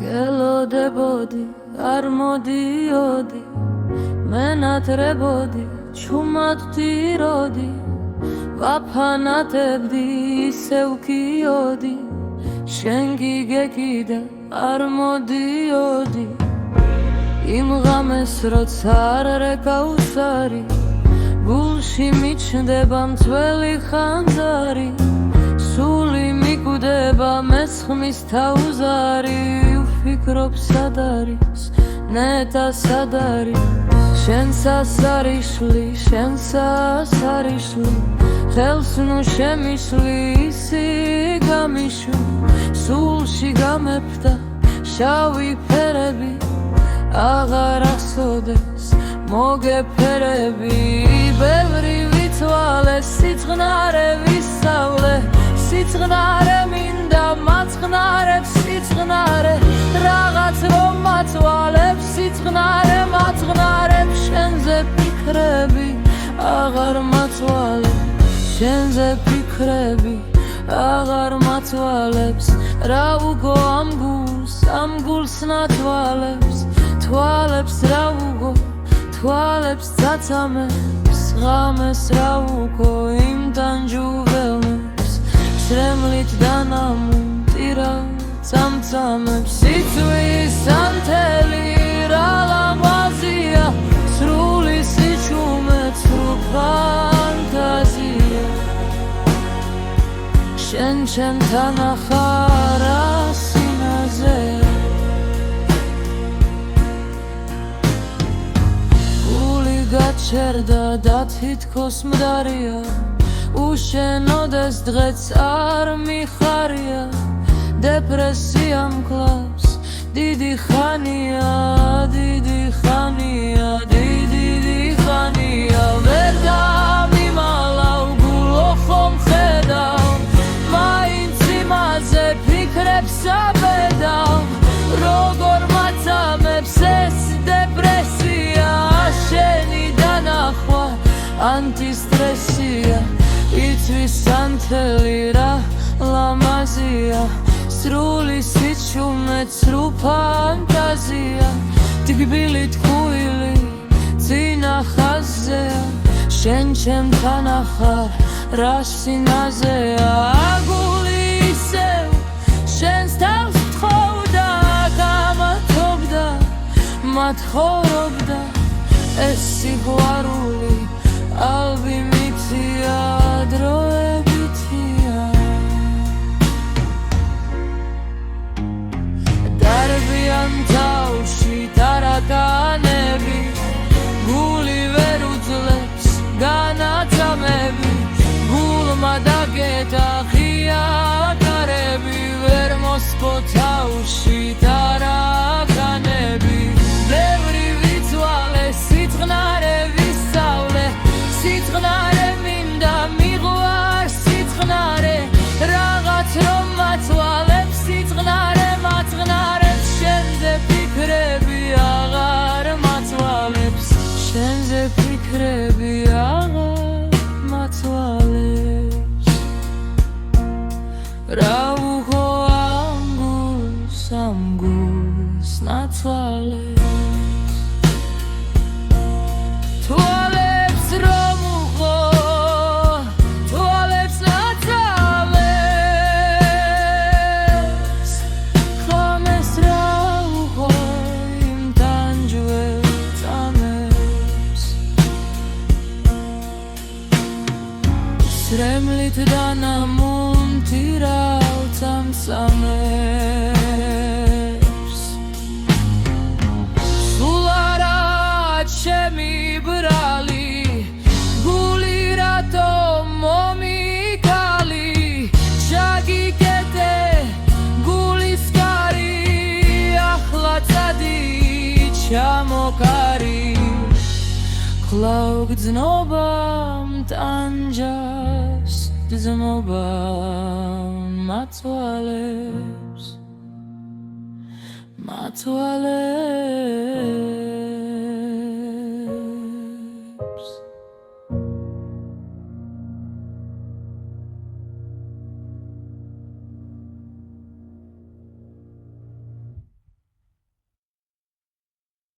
გელოდებოდი არ მოდიოდი მენატრებოდი ჩუმად ვდიროდი ვაფანატებდი ისევ გიოდი შენ გიგეკიდა არ მოდიოდი იმ ღამეს როცა არ რეკაუსარი გულში მიჩნდება მცველი ხანძარი სული მიკვდება მესხმის თავზარი ვფიქრობ სად არის ნეტა სად არის შენ სასარიშლი შენ სასარიშლი ხელს ნუ შემიშლი ისი გამიშვი სულში გამეფდა შავი ფერები აღარ ახსოვდეს მოგეფერები ბევრი ვიცვალე სიწყნარე ვისავლე სიწყნარე მინდა მაწყნარებს სიწყნარე რაღაც რომ მაწვალებს სიწყნარე მაწყნარებს შენზე ფიქრები აღარ მაწვალებს შენზე ფიქრები აღარ მაწვალებს რა უგო ამ გულს ნათვალებს თვალებს რა უგო თვალებს წაცამებს ღამეს რა უგო იმთან ჯუველებს სრემლით დანამუნტირა წამწამებს სიცვის ანთელი რა ლამაზია სრული სიჩუმე სრულ ფანტაზია შენ ჩემთან ახარ ასინაზეა გული გაჩერდა და თითქოს მდარია უშენოდეს დღეც არ მიხარია დეპრესია მკლავს დიდი ხანია დიდი ხანია დიდი ხანია ვერ დამიმალავ გულო ხომ ხედავ მაინც იმაზე ფიქრებს აბედავ როგორ მაწამებს ეს დეპრესია შენი დანახვა ანტისტრესია იწვის ანთელი რა ლამაზია სრული სიჩუმე სრულ ფანტაზია თბილი თქუილი წინა ხაზზეა შენ ჩემთან ახარ რა სინაზეა გული ისევ შენს თავს თხოვდა გამათობდა მათხოვრობდა ეს სიყვარული ალბი მიწია დროებითია დარბიან თავში ტარაკანები გული ვერ უძლებს განაცამები გულმა დაგეთა ღია კარები ვერ მოსპო თავში ტარაკანები ბევრი ვიცვალე სიწყნარე ვისავლე სიწყნარე მინდა მიღვარ სიწყნარე რაღაც რომ მაწვალებს სიწყნარე მაწყნარებს შენზე ფიქრები აღარ მაწვალებს შენზე ფიქრები აღარ მაწვალებს რა უღო ამ გულს ნაცვალებს თვალებს რომ უღო თვალებს ნაცვალებს ხამეს რა უღო იმთან ჯუელწამებს სრემლით დანამუნტირა წამწამებს სულ არა ჩემი ბრალი გული რატო მომიკალი ჩაგიკეტე გულის კარი ახლა წადი ჩამოკარი კვლავ გძნობა მტანჯას გძმობა მაწვალებს